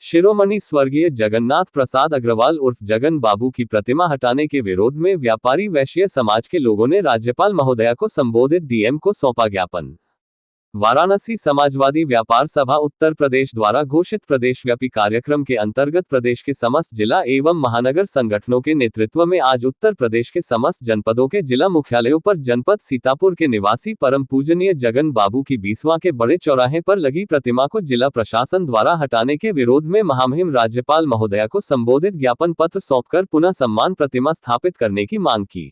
शिरोमणि स्वर्गीय जगन्नाथ प्रसाद अग्रवाल उर्फ जगन बाबू की प्रतिमा हटाने के विरोध में व्यापारी वैश्य समाज के लोगों ने राज्यपाल महोदया को संबोधित डीएम को सौंपा ज्ञापन। वाराणसी समाजवादी व्यापार सभा उत्तर प्रदेश द्वारा घोषित प्रदेशव्यापी कार्यक्रम के अंतर्गत प्रदेश के समस्त जिला एवं महानगर संगठनों के नेतृत्व में आज उत्तर प्रदेश के समस्त जनपदों के जिला मुख्यालयों पर जनपद सीतापुर के निवासी परम पूजनीय जगन बाबू की 20वां के बड़े चौराहे पर लगी प्रतिमा को जिला प्रशासन द्वारा हटाने के विरोध में महामहिम राज्यपाल महोदया को संबोधित ज्ञापन पत्र सौंपकर पुनः सम्मान प्रतिमा स्थापित करने की मांग की।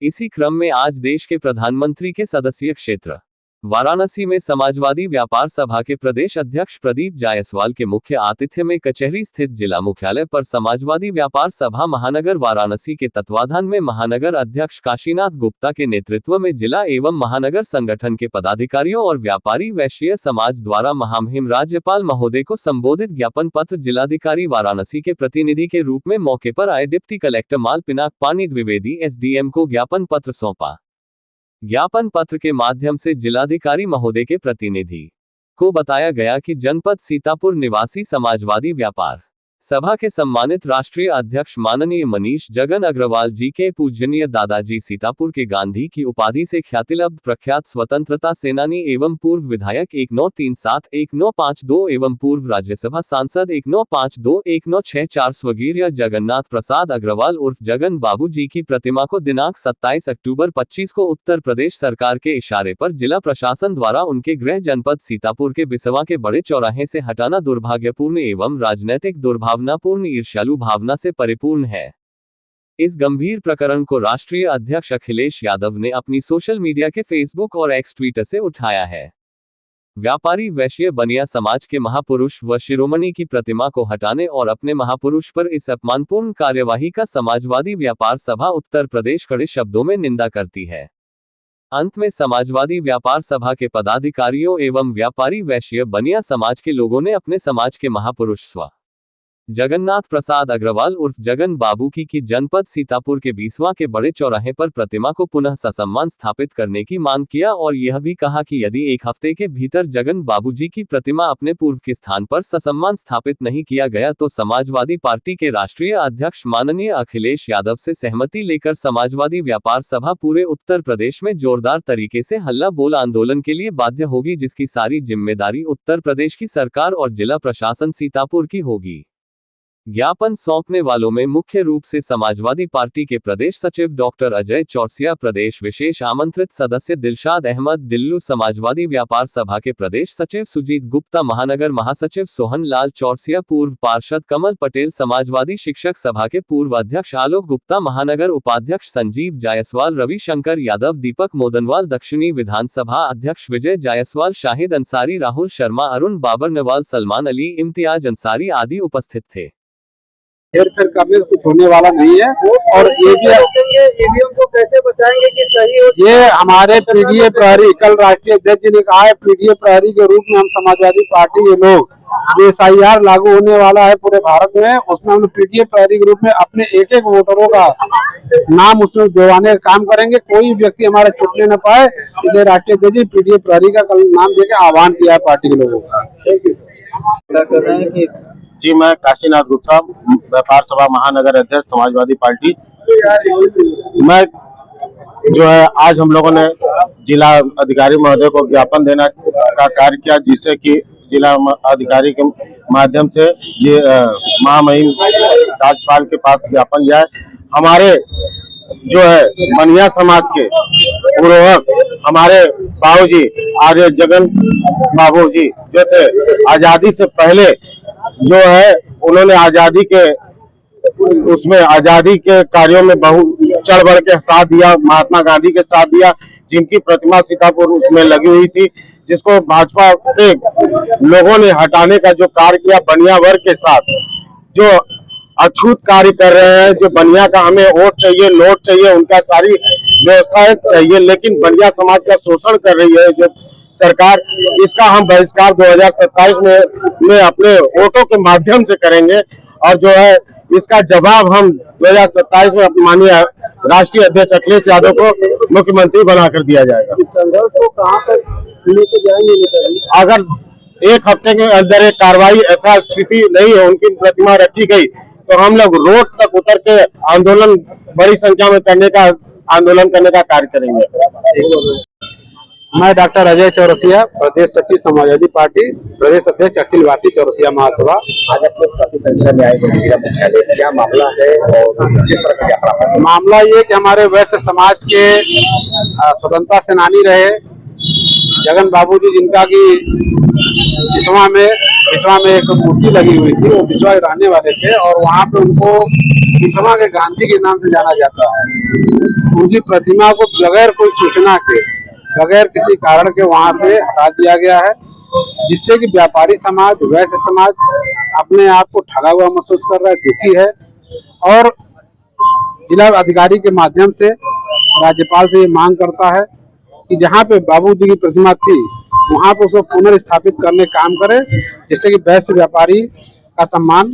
इसी क्रम में आज देश के प्रधानमंत्री के सदस्यीय क्षेत्र वाराणसी में समाजवादी व्यापार सभा के प्रदेश अध्यक्ष प्रदीप जायसवाल के मुख्य आतिथ्य में कचहरी स्थित जिला मुख्यालय पर समाजवादी व्यापार सभा महानगर वाराणसी के तत्वाधान में महानगर अध्यक्ष काशीनाथ गुप्ता के नेतृत्व में जिला एवं महानगर संगठन के पदाधिकारियों और व्यापारी वैश्य समाज द्वारा महामहिम राज्यपाल महोदय को संबोधित ज्ञापन पत्र जिलाधिकारी वाराणसी के प्रतिनिधि के रूप में मौके पर आए डिप्टी कलेक्टर माल पिनाक पानी द्विवेदी एसडीएम को ज्ञापन पत्र सौंपा। ज्ञापन पत्र के माध्यम से जिलाधिकारी महोदय के प्रतिनिधि को बताया गया कि जनपद सीतापुर निवासी समाजवादी व्यापार सभा के सम्मानित राष्ट्रीय अध्यक्ष माननीय मनीष जगन अग्रवाल जी के पूजनीय दादाजी सीतापुर के गांधी की उपाधि से ख्यातिलब्ध प्रख्यात स्वतंत्रता सेनानी एवं पूर्व विधायक 1937-1952 एवं पूर्व राज्यसभा सांसद 1952-1964 स्वर्गीय जगन्नाथ प्रसाद अग्रवाल उर्फ जगन बाबू जी की प्रतिमा को दिनांक 27 अक्टूबर 25 को उत्तर प्रदेश सरकार के इशारे पर जिला प्रशासन द्वारा उनके गृह जनपद सीतापुर के 20वां के बड़े चौराहे से हटाना दुर्भाग्यपूर्ण एवं राजनैतिक दुर्भावनापूर्ण ईर्ष्यालु भावना से परिपूर्ण है। इस गंभीर प्रकरण को राष्ट्रीय अध्यक्ष अखिलेश यादव ने अपनी सोशल मीडिया के फेसबुक और एक्स ट्विटर से उठाया है। व्यापारी वैश्य बनिया समाज के महापुरुष व शिरोमणि की प्रतिमा को हटाने और अपने महापुरुष पर इस अपमानपूर्ण कार्यवाही का समाजवादी व्यापार सभा उत्तर प्रदेश कड़े शब्दों में निंदा करती है। अंत में समाजवादी व्यापार सभा के पदाधिकारियों एवं व्यापारी वैश्य बनिया समाज के लोगों ने अपने समाज के महापुरुष स्व जगन्नाथ प्रसाद अग्रवाल उर्फ जगन बाबू की जनपद सीतापुर के 20वां के बड़े चौराहे पर प्रतिमा को पुनः ससम्मान स्थापित करने की मांग किया और यह भी कहा कि यदि एक हफ्ते के भीतर जगन बाबू जी की प्रतिमा अपने पूर्व के स्थान पर ससम्मान स्थापित नहीं किया गया तो समाजवादी पार्टी के राष्ट्रीय अध्यक्ष माननीय अखिलेश यादव से सहमति लेकर समाजवादी व्यापार सभा पूरे उत्तर प्रदेश में जोरदार तरीके से हल्ला बोल आंदोलन के लिए बाध्य होगी, जिसकी सारी जिम्मेदारी उत्तर प्रदेश की सरकार और जिला प्रशासन सीतापुर की होगी। ज्ञापन सौंपने वालों में मुख्य रूप से समाजवादी पार्टी के प्रदेश सचिव डॉक्टर अजय चौरसिया, प्रदेश विशेष आमंत्रित सदस्य दिलशाद अहमद दिल्लू, समाजवादी व्यापार सभा के प्रदेश सचिव सुजीत गुप्ता, महानगर महासचिव सोहन लाल चौरसिया, पूर्व पार्षद कमल पटेल, समाजवादी शिक्षक सभा के पूर्व अध्यक्ष आलोक गुप्ता, महानगर उपाध्यक्ष संजीव जायसवाल, रविशंकर यादव, दीपक मोदनवाल, दक्षिणी विधानसभा अध्यक्ष विजय जायसवाल, शाहिद अंसारी, राहुल शर्मा, अरुण बाबर नवाल, सलमान अली, इम्तियाज अंसारी आदि उपस्थित थे। फिर कभी कुछ होने वाला नहीं है। और ये भी ईवीएम को कैसे बचाएंगे कि सही हो? ये हमारे पीडीए प्रहरी, कल राष्ट्रीय अध्यक्ष जी ने कहा है, पीडीए प्रहरी के रूप में हम समाजवादी पार्टी के लोग, जो SIR लागू होने वाला है पूरे भारत में, उसमें हम पीडीए प्रहरी के रूप में अपने एक एक वोटरों का नाम उसमें जोड़वाने का काम करेंगे। कोई व्यक्ति हमारा छूटने न पाए, इसलिए राष्ट्रीय अध्यक्ष जी पीडीए प्रहरी का कल नाम देकर आह्वान किया है पार्टी के लोगों का। जी, मैं काशीनाथ गुप्ता, व्यापार सभा महानगर अध्यक्ष समाजवादी पार्टी। मैं जो है आज हम लोगों ने जिला अधिकारी महोदय को ज्ञापन देना का कार्य किया, जिससे कि जिला अधिकारी के माध्यम से ये महामहिम राज्यपाल के पास ज्ञापन जाए। हमारे जो है बनिया समाज के पूर्वक हमारे बाबूजी आर्य जगन बाबू जी जो थे, आजादी से पहले जो है उन्होंने आजादी के कार्यों में बहुत चढ़ बढ़ के साथ दिया, महात्मा गांधी के साथ दिया, जिनकी प्रतिमा सीतापुर उसमें लगी हुई थी, जिसको भाजपा के लोगों ने हटाने का जो कार्य किया, बनिया वर्ग के साथ जो अछूत कार्य कर रहे हैं, जो बनिया का हमें वोट चाहिए, नोट चाहिए, उनका सारी व्यवस्था चाहिए, लेकिन बनिया समाज का शोषण कर रही है जो सरकार, इसका हम बहिष्कार 2027 में अपने वोटों के माध्यम से करेंगे और जो है इसका जवाब हम 2027 में माननीय राष्ट्रीय अध्यक्ष अखिलेश यादव को मुख्यमंत्री बनाकर दिया जाएगा। इस संघर्ष को कहां तक लेके जाएंगे? अगर एक हफ्ते के अंदर एक कार्रवाई यथास्थिति नहीं है, उनकी प्रतिमा रखी गई तो हम लोग रोड तक उतर के आंदोलन बड़ी संख्या में करने का कार्य करेंगे। मैं डॉक्टर अजय चौरसिया, प्रदेश सचिव समाजवादी पार्टी, प्रदेश अध्यक्ष अखिल भारतीय चौरसिया महासभा। आज आप लोग काफी संख्या में आए जिला मुख्यालय, क्या मामला है और किस तरह का क्या मामला ये कि हमारे वैश्य समाज के स्वतंत्रता सेनानी रहे जगन बाबू जी, जिनका की बिस्वा में एक मूर्ति लगी हुई थी, वो बिस्वा रहने वाले थे और वहाँ पे उनको बिस्वा के गांधी के नाम से जाना जाता है। उनकी प्रतिमा को बगैर कोई सूचना के, बगैर किसी कारण के वहाँ से हटा दिया गया है, जिससे कि व्यापारी समाज, वैश्य समाज अपने आप को ठगा हुआ महसूस कर रहा है, दुखी है और जिला अधिकारी के माध्यम से राज्यपाल से ये मांग करता है कि जहाँ पे बाबूजी की प्रतिमा थी वहाँ पे उसको पुनर्स्थापित करने काम करे, जिससे कि वैश्य व्यापारी का सम्मान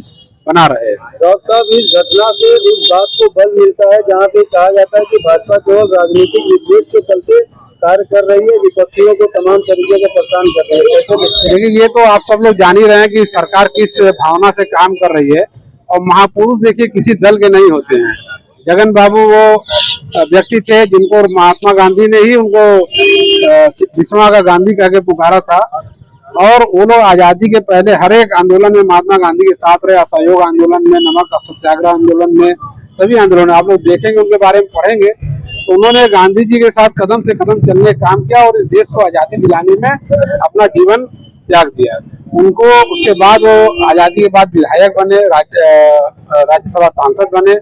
बना रहे। डॉक्टर साहब, इस घटना से उस बात को बल मिलता है जहाँ पे कहा जाता है कि भाजपा केवल राजनीतिक विद्वेष के चलते कार्य कर रही है, विपक्षियों को तमाम तरीके से परेशान कर रही है। कैसे देखिए, ये तो आप सब लोग जान ही रहे हैं कि सरकार किस भावना से काम कर रही है और महापुरुष देखिए किसी दल के नहीं होते हैं। जगन बाबू वो व्यक्ति थे जिनको महात्मा गांधी ने ही उनको बिस्वा का गांधी कह के पुकारा था और वो लोग आजादी के पहले हर एक आंदोलन में महात्मा गांधी के साथ रहे। असहयोग आंदोलन में, नमक सत्याग्रह आंदोलन में, सभी आंदोलन आप लोग देखेंगे, उनके बारे में पढ़ेंगे तो उन्होंने गांधी जी के साथ कदम से कदम चलने काम किया और इस देश को आजादी दिलाने में अपना जीवन त्याग दिया। उनको उसके बाद वो आजादी के बाद विधायक बने, राज्यसभा सांसद बने।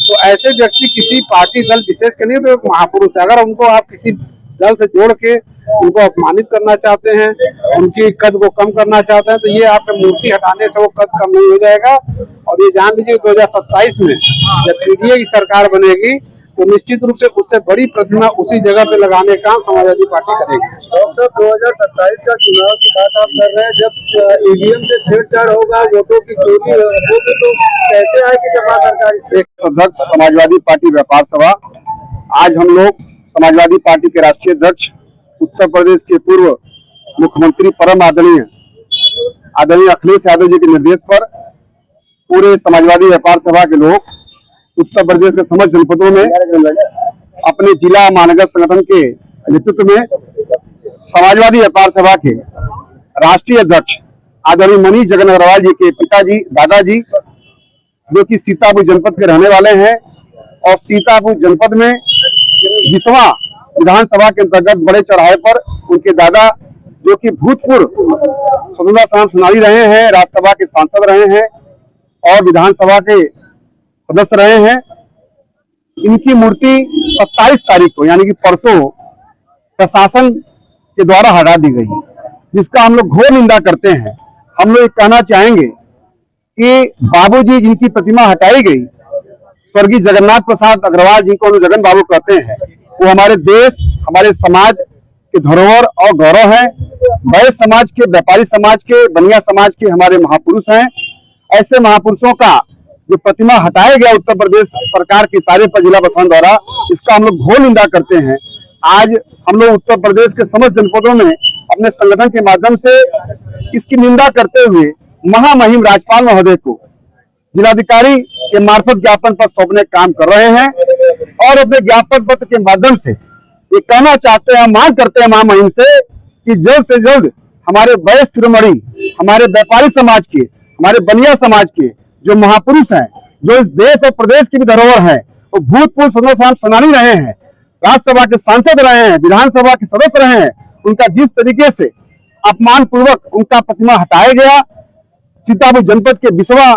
तो ऐसे व्यक्ति किसी पार्टी दल विशेष के नहीं, तो एक महापुरुष है। अगर उनको आप किसी दल से जोड़ के उनको अपमानित करना चाहते हैं, उनकी कद को कम करना चाहते हैं, तो ये आपके मूर्ति हटाने से वो कद कम नहीं हो जाएगा। और ये जान लीजिए 2027 में जब पीडीए की सरकार बनेगी तो निश्चित रूप से उससे बड़ी प्रतिमा उसी जगह पे लगाने का समाजवादी पार्टी करेगी। डॉक्टर साहब, 2027 का चुनाव की बात आप कर रहे हैं, जब ईवीएम से छेड़छाड़ होगा, वोटों की चोरी होगी, तो कैसे आएगी सपा सरकार? अध्यक्ष समाजवादी पार्टी व्यापार सभा, आज हम लोग समाजवादी पार्टी के राष्ट्रीय अध्यक्ष, उत्तर प्रदेश के पूर्व मुख्यमंत्री परम आदरणीय अखिलेश यादव जी के निर्देश पर पूरे समाजवादी व्यापार सभा के लोग उत्तर प्रदेश के समस्त जनपदों में अपने जिला महानगर संगठन के नेतृत्व में समाजवादी व्यापार सभा के राष्ट्रीय अध्यक्ष आदरणीय मनीष जगन अग्रवाल जी के पिताजी, दादाजी, जो कि सीतापुर जनपद के रहने वाले हैं और सीतापुर जनपद में बिस्वा विधानसभा के अंतर्गत बड़े चौराहे पर उनके दादा, जो कि भूतपूर्व स्वतंत्रता संग्राम सेनानी रहे हैं, राज्यसभा के सांसद रहे हैं और विधानसभा के सदस्य रहे हैं, इनकी मूर्ति 27 तारीख को यानी कि परसों प्रशासन के द्वारा हटा दी गई, जिसका हम लोग घोर निंदा करते हैं। हम लोग कहना चाहेंगे कि बाबूजी जिनकी प्रतिमा हटाई गई, स्वर्गीय जगन्नाथ प्रसाद अग्रवाल जिनको हम जगन बाबू कहते हैं, वो हमारे देश, हमारे समाज के धरोहर और गौरव है। वैश्य समाज के, व्यापारी समाज के, बनिया समाज के हमारे महापुरुष हैं। ऐसे महापुरुषों का जो प्रतिमा हटाया गया उत्तर प्रदेश सरकार के सारे जिला प्रशासन द्वारा, इसका हम लोग घोर निंदा करते हैं। आज हम लोग उत्तर प्रदेश के समस्त जनपदों में अपने संगठन के माध्यम से इसकी निंदा करते हुए महामहिम राज्यपाल महोदय को जिलाधिकारी के मार्फत ज्ञापन पत्र सौंपने का काम कर रहे हैं और अपने ज्ञापन पत्र के माध्यम से ये कहना चाहते हैं, मांग करते हैं महामहिम से कि जल्द से जल्द हमारे वैश्य शिरोमणि, हमारे व्यापारी समाज के, हमारे बनिया समाज के जो महापुरुष हैं, जो इस देश और प्रदेश की भी धरोहर है, वो भूतपूर्व स्वतंत्रता सेनानी रहे हैं, राज्यसभा के सांसद रहे हैं, विधानसभा के सदस्य रहे हैं, उनका जिस तरीके से अपमान पूर्वक उनका प्रतिमा हटाया गया सीतापुर जनपद के बिस्वा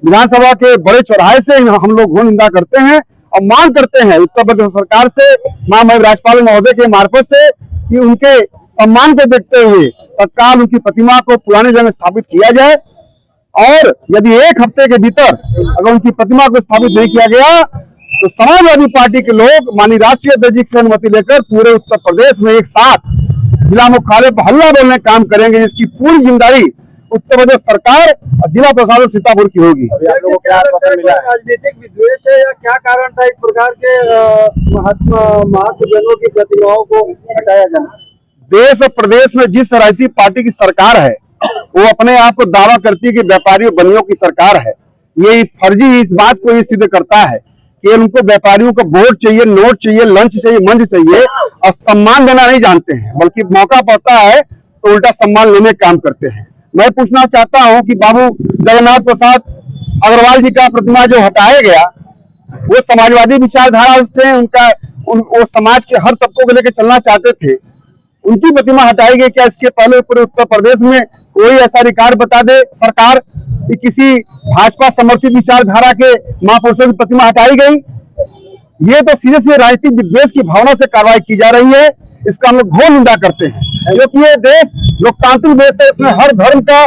विधानसभा के बड़े चौराहे से, हम लोग घोर निंदा करते हैं और मांग करते हैं उत्तर प्रदेश सरकार से, महामहिम राज्यपाल महोदय के मार्फत से, कि उनके सम्मान को देखते हुए तत्काल उनकी प्रतिमा को पुराने जगह में स्थापित किया जाए और यदि एक हफ्ते के भीतर अगर उनकी प्रतिमा को स्थापित नहीं किया गया तो समाजवादी पार्टी के लोग माननीय राष्ट्रीय अध्यक्ष जी से अनुमति लेकर पूरे उत्तर प्रदेश में एक साथ जिला मुख्यालय पर हल्ला बोलने का काम करेंगे, जिसकी पूरी जिम्मेदारी उत्तर प्रदेश सरकार और जिला प्रशासन सीतापुर की होगी। राजनीतिक विद्वेष है या क्या कारण था इस प्रकार के महात्माजनों की प्रतिमाओं को हटाया जाना? देश और प्रदेश में जिस राजनीतिक पार्टी की सरकार है वो अपने आप को दावा करती है कि व्यापारियों बनियों की सरकार है। ये फर्जी इस बात को ये सिद्ध करता है कि उनको व्यापारियों को वोट चाहिए, नोट चाहिए, लंच चाहिए, मंच चाहिए और सम्मान देना नहीं जानते हैं, बल्कि मौका पड़ता है तो उल्टा सम्मान लेने का काम करते हैं। मैं पूछना चाहता हूं कि बाबू जगन्नाथ प्रसाद अग्रवाल जी का प्रतिमा जो हटाया गया, वो समाजवादी विचारधारा से थे, वो समाज के हर तबकों को लेकर चलना चाहते थे, उनकी प्रतिमा हटाई गई। क्या इसके पहले पूरे उत्तर प्रदेश में कोई ऐसा रिकॉर्ड बता दे सरकार कि किसी भाजपा समर्थित विचारधारा के महापुरुषों की प्रतिमा हटाई गई? ये तो सीधे सीधे राजनीतिक विद्वेष की भावना से कार्रवाई की जा रही है। इसका हम लोग घोर निंदा करते हैं, क्योंकि ये देश लोकतांत्रिक देश है, इसमें हर धर्म का,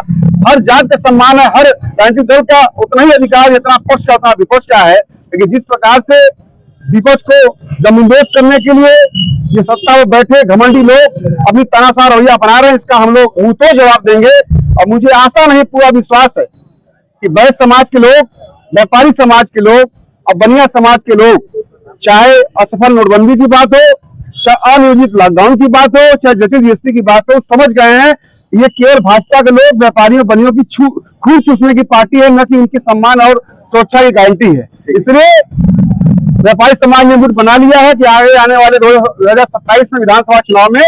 हर जात का सम्मान है, हर राजनीतिक दल का उतना ही अधिकार जितना पक्ष का उतना विपक्ष का है। लेकिन जिस प्रकार से विपक्ष को जमींदोज करने के लिए ये सत्ता में बैठे घमंडी लोग अपनी तानाशाह रवैया अपना रहे हैं, इसका हम लोग मुंहतोड़ जवाब देंगे। और मुझे आशा नहीं, पूरा विश्वास है कि वैश्य समाज के लोग, व्यापारी समाज के लोग और बनिया समाज के लोग, चाहे असफल नोटबंदी की बात हो, चाहे अनियोजित लॉकडाउन की बात हो, चाहे जटिल जीएसटी की बात हो, समझ गए हैं ये केवल भाजपा के लोग व्यापारियों बनियों की खून चूसने की पार्टी है, न कि उनके सम्मान और सुरक्षा की गारंटी है। इसलिए व्यापारी समाज ने मुठ बना लिया है कि आगे आने वाले 2027 में विधानसभा चुनाव में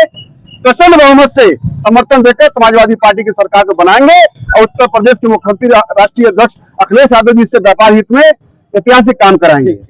प्रचंड बहुमत से समर्थन देकर समाजवादी पार्टी की सरकार को बनाएंगे और उत्तर प्रदेश के मुख्यमंत्री राष्ट्रीय अध्यक्ष अखिलेश यादव जी से व्यापार हित में ऐतिहासिक काम कराएंगे।